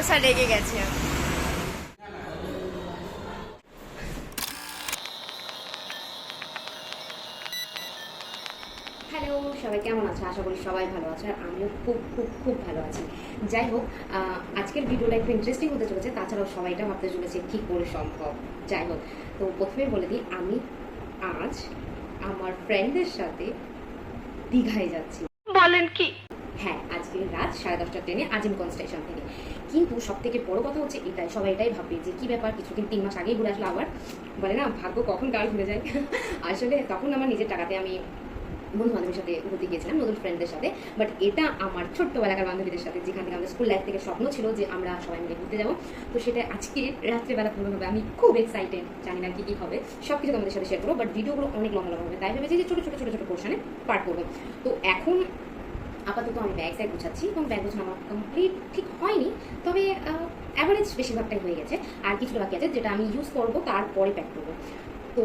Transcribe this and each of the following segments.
কষা লেগে গেছে। হ্যালো, সবাই কেমন আছে? আশা করি সবাই ভালো আছে, আর আমিও খুব খুব খুব ভালো আছি। যাই হোক, আজকের ভিডিওটা একটু ইন্টারেস্টিং হতে চলেছে, তাছাড়াও সবাইটা ভাবতে চলেছে কী করে সম্ভব। যাই হোক, তো প্রথমেই বলে দিই, আমি আজ আমার ফ্রেন্ডদের সাথে দীঘায় যাচ্ছি। বলেন কি? হ্যাঁ, আজকে রাত 10:30টার ট্রেনে আজিমগঞ্জ স্টেশন থেকে। কিন্তু সব থেকে বড় কথা হচ্ছে এটাই, সবাই এটাই ভাববে যে কী ব্যাপার, কিছুদিন 3 মাস আগেই ঘুরে আসলো, আবার বলে না ভাগ্য কখন কার ঘুরে যায়। আসলে তখন আমার নিজের টাকাতে আমি বন্ধু বান্ধবীর সাথে ঘুরতে গিয়েছিলাম, নতুন ফ্রেন্ডদের সাথে। বাট এটা আমার ছোট্টবেলাকার বান্ধবীদের সাথে, যেখান থেকে আমাদের স্কুল লাইফ থেকে স্বপ্ন ছিল যে আমরা সবাই মিলে ঘুরতে যাবো। তো সেটা আজকে রাত্রেবেলা পুরো হবে। আমি খুব এক্সাইটেড, জানি না কী কী হবে, সব কিছু তোমাদের সাথে শেয়ার করবো। বাট ভিডিওগুলো অনেক লম্বা লম্বা হবে, তাই ভেবেছি যে ছোটো ছোটো ছোটো ছোটো পোর্শনে পার্ট করবো। তো এখন আপাতত আমি ব্যাগ স্যাগ গুছাচ্ছি, এবং ব্যাগ গোছানো আমার কমপ্লিট ঠিক হয়নি, তবে অ্যাভারেজ বেশিরভাগটাই হয়ে গেছে। আর কিছুটা বাকি আছে যেটা আমি ইউজ করবো, তারপরে প্যাক করবো। তো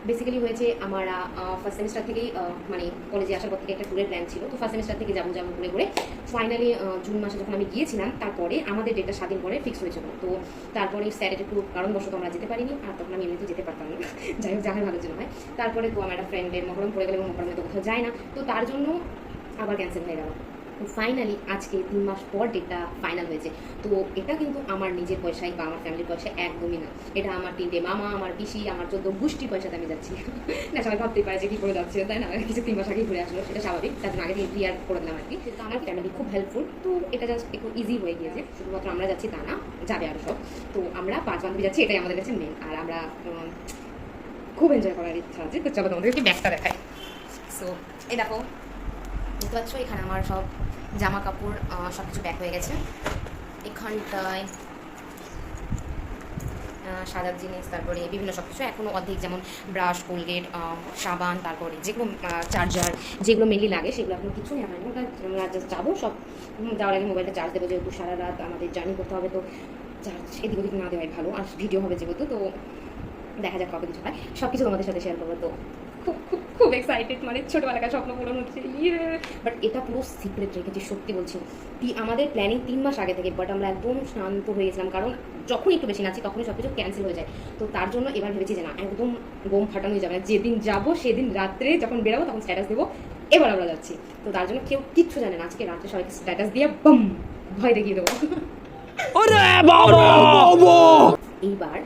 বেসিক্যালি হয়েছে আমার ফার্স্ট সেমিস্টার থেকেই, মানে কলেজে আসার পর থেকে একটা ট্যুরের প্ল্যান ছিল। তো ফার্স্ট সেমিস্টার থেকে যাবো যাবো ঘুরে ঘুরে ফাইনালি জুন মাসে যখন আমি গিয়েছিলাম, তারপরে আমাদের ডেটটা 7 দিন পরে ফিক্স হয়েছিল। তো তারপরে স্যারের একটু কারণবশত আমরা যেতে পারিনি, আর তখন আমি এমনিতে যেতে পারতাম না। যাই হোক, জানার ভালোর জন্য হয়। তারপরে তো আমার একটা ফ্রেন্ডের মহরম পড়ে গেলে, এবং মহরমে তো কোথাও যায় না, তো তার জন্য আবার ক্যান্সেল হয়ে গেল। তো ফাইনালি আজকে 3 মাস পর ডেটটা ফাইনাল হয়েছে। তো এটা কিন্তু আমার নিজের পয়সায় বা আমার ফ্যামিলির পয়সায় একদমই না, এটা আমার 3টে মামা, আমার পিসি, আমার 14 গোষ্ঠীর পয়সাতে আমি যাচ্ছি। না, সবাই ভাবতেই পারে যে কী করে যাচ্ছে, তাই না? কিছু 3 মাস আগেই ঘুরে আসলো, সেটা স্বাভাবিক, তার জন্য আগে থেকে ক্লিয়ার করে দিলাম আর কি। কিন্তু আমার ফ্যামিলি খুব হেল্পফুল, তো এটা জাস্ট একটু ইজি হয়ে গিয়েছে। শুধুমাত্র আমরা যাচ্ছি তা না, যাবে আরও সব। তো আমরা 5 বান্ধবী যাচ্ছি, এটাই আমাদের কাছে মেন। আর আমরা খুব এনজয় করার ইচ্ছা আছে। তো চলো তোমাদেরকে ব্যাগটা দেখাই। সো এই দেখো, বুঝতে পারছো, এখানে আমার সব জামা কাপড় সব কিছু প্যাক হয়ে গেছে। এখানটায় সাজার জিনিস, তারপরে বিভিন্ন সব কিছু এখনও অর্ধেক, যেমন ব্রাশ, কোলগেট, সাবান, তারপরে যেগুলো চার্জার, যেগুলো মেনলি লাগে সেগুলো এখনো কিছু নেওয়া হয়নি। ওটা আমরা জাস্ট যাবো, সব যাওয়ার আগে মোবাইলটা চার্জ দেবো, যেহেতু সারা রাত আমাদের জার্নি করতে হবে, তো চার্জ এদিক ওদিক না দেওয়াই ভালো। আর ভিডিও হবে যেহেতু, তো দেখা যাক কবে কিছু হয়, সব কিছু তোমাদের সাথে শেয়ার করবো। তো খুব খুব খুব এক্সাইটেড, মানে ছোটোবেলাকার স্বপ্ন পূরণ হচ্ছে। বাট এটা পুরো সিক্রেট রেখেছি, সত্যি বলছি। আমাদের প্ল্যানিং 3 মাস আগে থেকে, বাট আমরা একদম শান্ত হয়ে গেছিলাম, কারণ যখন একটু বেশি নাচি তখনই সব কিছু ক্যান্সেল হয়ে যায়। তো তার জন্য এবার ভেবেছি যে না, একদম বোম ফাটানোই যাবে না। যেদিন যাবো সেদিন রাত্রে যখন বেরোবো তখন স্ট্যাটাস দেবো এবার আমরা যাচ্ছি। তো তার জন্য কেউ কিচ্ছু জানে না, আজকে রাত্রে সবাইকে স্ট্যাটাস দিয়ে বম ভয় দেখিয়ে দেবো। এইবার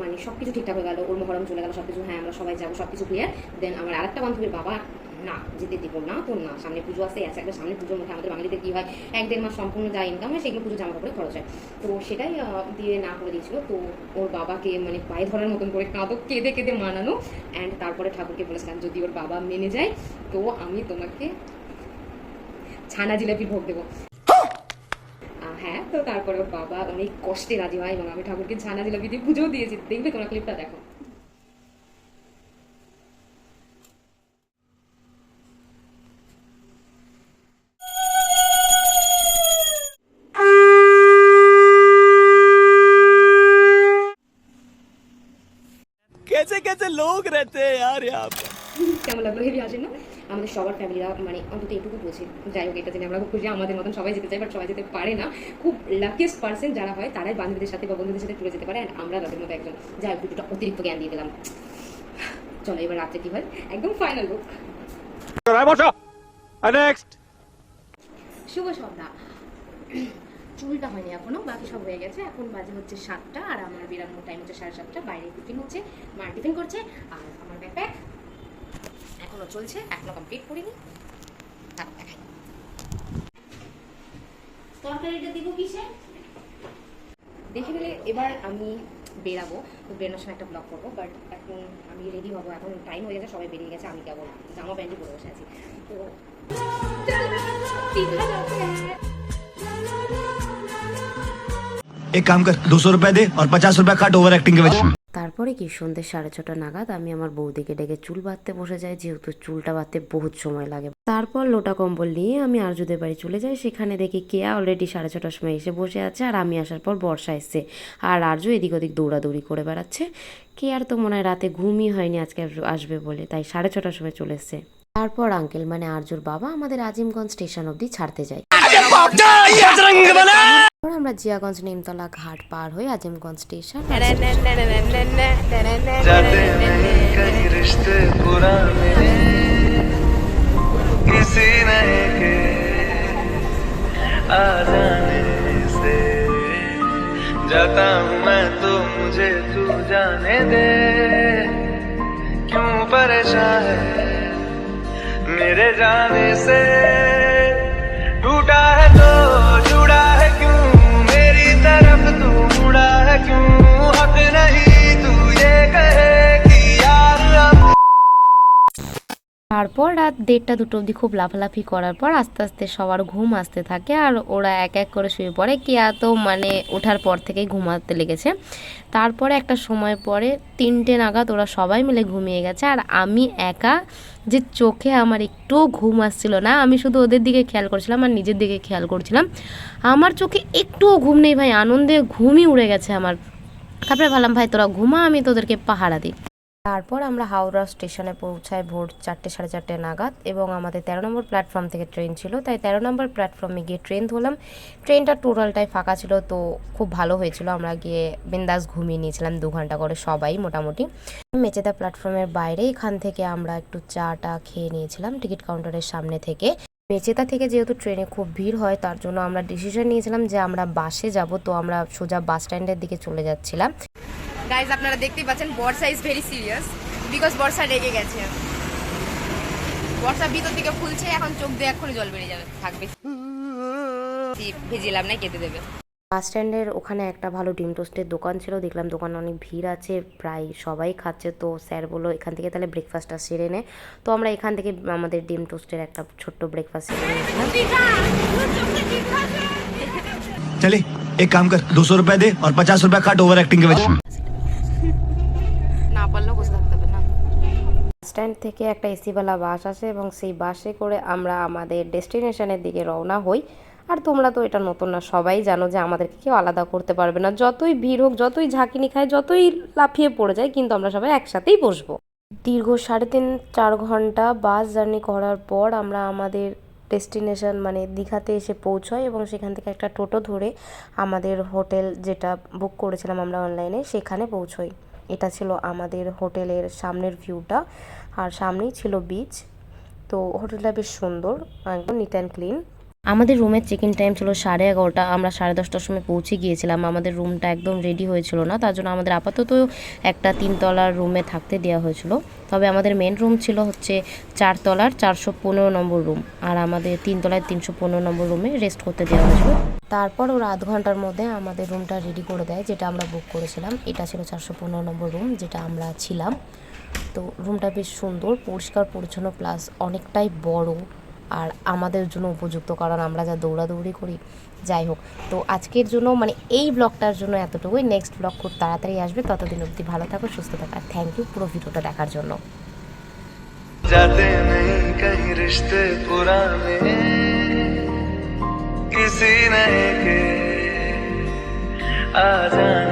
মানে সব কিছু ঠিকঠাক হয়ে গেল, ওর মহরম চলে গেল, সব কিছু, হ্যাঁ আমরা সবাই যাবো, সব কিছু ক্লিয়ার। দেন আমার আরেকটা বান্ধবীর বাবা, না যেতে দেবো না, তো না, সামনে পুজো আসতে আছে, একটা সামনে পুজোর মধ্যে আমাদের বাঙালিদের কী হয়, 1-1.5 মাস সম্পূর্ণ যা ইনকাম হয় সেগুলো পুজো জামা কাপড়ে খরচ হয়। তো সেটাই দিয়ে না করে দিয়েছিল। তো ওর বাবাকে মানে পায়ে ধরার মতন করে কেঁদে কেঁদে মানানো, অ্যান্ড তারপরে ঠাকুরকে বলেছিলাম যদি ওর বাবা মেনে যায় তো আমি তোমাকে ছানা জিলাপি ভোগ দেবো। হ্যাঁ, তো তারপরে ওর বাবা অনেক কষ্টে রাজি হয়, এবং আমি ঠাকুরকে ছানা জিলাপি দিয়ে পুজোও দিয়েছি। দেখবে তোমরা ক্লিপটা দেখো। कैसे कैसे लोग रहते हैं यार यहाँ पे। কেমন লাগলো? হেভি আসে না? আমাদের সবার ফ্যামিলিরা মানে অন্তত এটুকু বোঝে। যাই হোক, এটা জেনে আমরা খুব খুশি। আমাদের মতন সবাই যেতে চাই, বাট সবাই যেতে পারে না। খুব লাকিয়েস্ট পার্সন যারা হয় তারাই বান্ধবীদের সাথে বা বন্ধুদের সাথে ট্যুরে যেতে পারে, আর আমরা তাদের মতো একজন। যাই হোক, দুটোটা অতিরিক্ত জ্ঞান দিয়ে দিলাম। চলো এবার রাত্রে কি হয়, একদম ফাইনাল লুক। শুভ সন্ধ্যা। চুলটা হয়নি এখনো, বাকি সব হয়ে গেছে। এখন বাজে হচ্ছে 7টা, আর আমার বেরানোর টাইম হচ্ছে 7:30। বাইরে টিফিন হচ্ছে, মা টিফিন করছে, আর আমার ব্যাগ এখনো চলছে, এখনো কমপ্লিট করিনি। তারপর দেখাই তরকারিটা দিব কিসে দেখে গেলে। এবার আমি বেরাবো, তো বেরোনোর সময় একটা ব্লগ করবো। বাট এখন আমি রেডি হবো, এখন টাইম হয়ে গেছে, সবাই বেরিয়ে গেছে, আমি কেবল জামা প্যান্টই পরে বসে আছি। তো एक काम कर 200 रुपए दे और 50 रुपए काट ओवर एक्टिंग के वजह। তারপরে কি সন্ধ্যে 6:30 নাগাদ আমি আমার বৌদিকে ডেকে চুল বাঁধতে বসে যাই, যেহেতু চুলটা বাঁধতে বহুত সময় লাগে। তারপর লোটা কম্বল নিয়ে আমি আরজুদের বাড়ি চলে যাই। সেখানে দেখি কেয়া অলরেডি 6:30টার সময় এসে বসে আছে, আর আমি আসার পর বর্ষা এসছে, আর আরজু এদিক ওদিক দৌড়াদৌড়ি করে বেড়াচ্ছে। কেয়ার তো মনে হয় রাতে ঘুমই হয়নি আজকে আসবে বলে, তাই 6:30টার সময় চলে এসছে। তারপর আঙ্কেল মানে আরজুর বাবা আমাদের আজিমগঞ্জ স্টেশন অবধি ছাড়তে যায়। তারপর আমরা জিয়াগঞ্জ নিমতলা ঘাট পার হয়ে আজিমগঞ্জ স্টেশন। जाते नहीं कहीं रिश्ते पुराने किसी नए के आ जाने से जाता हूँ मैं तो मुझे तू जाने दे क्यों परेशान है मेरे जाने से टूटा है तो जुड़ा है क्यों मेरी तरफ तू मुड़ा है क्यों हक नहीं तू ये कहे कि यार अब তারপর রাত 1:30-2 অবধি খুব লাফালাফি করার পর আস্তে আস্তে সবার ঘুম আসতে থাকে আর ওরা এক এক করে শুয়ে পড়ে। কেয়া তো মানে ওঠার পর থেকেই ঘুমাতে লেগেছে। তারপরে একটা সময় পরে 3টে নাগাদ ওরা সবাই মিলে ঘুমিয়ে গেছে আর আমি একা যে চোখে আমার একটুও ঘুম আসছিল না। আমি শুধু ওদের দিকে খেয়াল করছিলাম আর নিজের দিকে খেয়াল করছিলাম। আমার চোখে একটুও ঘুম নেই ভাই, আনন্দে ঘুমই উড়ে গেছে আমার। তারপরে ভাবলাম ভাই তোরা ঘুমা, আমি তোদেরকে পাহারা দিই। তারপর আমরা হাওড়া স্টেশনে পৌঁছাই ভোর 4টে 4:30 নাগাদ এবং আমাদের 13 নম্বর প্ল্যাটফর্ম থেকে ট্রেন ছিল, তাই 13 নম্বর প্ল্যাটফর্মে গিয়ে ট্রেন ধরলাম। ট্রেনটা টোটালটাই ফাঁকা ছিল, তো খুব ভালো হয়েছিল। আমরা গিয়ে বিন্দাস ঘুমিয়ে নিয়েছিলাম 2 ঘন্টা করে সবাই মোটামুটি। মেচেদা প্ল্যাটফর্মের বাইরে এখান থেকে আমরা একটু চাটা খেয়ে নিয়েছিলাম টিকিট কাউন্টারের সামনে থেকে। মেচেদা থেকে যেহেতু ট্রেনে খুব ভিড় হয় তার জন্য আমরা ডিসিশন নিয়েছিলাম যে আমরা বাসে যাব, তো আমরা সোজা বাস স্ট্যান্ডের দিকে চলে যাচ্ছিলাম। গাইজ আপনারা দেখতেই পাচ্ছেন বর্ষা ইজ ভেরি সিরিয়াস বিকজ বর্ষা রেগে গেছে। বর্ষা ভিতর থেকে ফুলছে, এখন চোখ দিয়ে এক্ষুনি জল বেরিয়ে যাবে, থাকবে ভেজিলাম না, কেটে দেবে। বাস স্ট্যান্ডের ওখানে একটা ভালো ডিম টোস্টের দোকান ছিল, দেখলাম দোকানে অনেক ভিড় আছে, প্রায় সবাই খাচ্ছে। তো স্যার বললো এখান থেকে তাহলে ব্রেকফাস্টটা সেরে নে। তো আমরা এখান থেকে আমাদের ডিম টোস্টের একটা ছোট্ট ব্রেকফাস্ট সেরে নিয়েছিলাম। चले एक काम कर 200 रुपए दे और 50 रुपए काट ओवर एक्टिंग के वजह না পারলেও বসে থাকতে হবে না। স্ট্যান্ড থেকে একটা এসিওয়ালা বাস আসে এবং সেই বাসে করে আমরা আমাদের ডেস্টিনেশনের দিকে রওনা হই। আর তোমরা তো এটা নতুন না, সবাই জানো যে আমাদেরকে কেউ আলাদা করতে পারবে না। যতই ভিড় হোক, যতই ঝাঁকিনি খায়, যতই লাফিয়ে পড়ে যায়, কিন্তু আমরা সবাই একসাথেই বসবো। দীর্ঘ 3.5-4 ঘন্টা বাস জার্নি করার পর আমরা আমাদের ডেস্টিনেশন মানে দীঘাতে এসে পৌঁছাই এবং সেখান থেকে একটা টোটো ধরে আমাদের হোটেল যেটা বুক করেছিলাম আমরা অনলাইনে সেখানে পৌঁছই। এটা ছিল আমাদের হোটেলের সামনের ভিউটা, আর সামনেই ছিল বিচ। তো হোটেলটা বেশ সুন্দর, একদম নিট অ্যান্ড ক্লিন। আমাদের রুমের চেক ইন টাইম ছিল 11:30। আমরা 10:30টার সময় পৌঁছে গিয়েছিলাম। আমাদের রুমটা একদম রেডি হয়েছিল না, তার জন্য আমাদের আপাতত একটা 3 তলার রুমে থাকতে দেওয়া হয়েছিল। তবে আমাদের মেন রুম ছিল হচ্ছে 4 তলার 415 নম্বর রুম, আর আমাদের 3 তলায় 315 নম্বর রুমে রেস্ট করতে দেওয়া হয়েছিল। তারপর ওরা আধ ঘন্টার মধ্যে আমাদের রুমটা রেডি করে দেয়, যেটা আমরা বুক করেছিলাম। এটা ছিল 415 নম্বর রুম, যেটা আমরা ছিলাম। তো রুমটা বেশ সুন্দর, পরিষ্কার পরিচ্ছন্ন, প্লাস অনেকটাই বড় আর আমাদের জন্য উপযুক্ত, কারণ আমরা যা দৌড়াদৌড়ি করি। যাই হোক, তো আজকের জন্য মানে এই ব্লগটার জন্য এতটুকুই। নেক্সট ব্লগ খুব তাড়াতাড়ি আসবে, ততদিন অবধি ভালো থাকো, সুস্থ থাকো, আর থ্যাংক ইউ পুরো ভিডিওটা দেখার জন্য। जाते नहीं कहीं रिश्ते पुराने किसी नए के आ जाने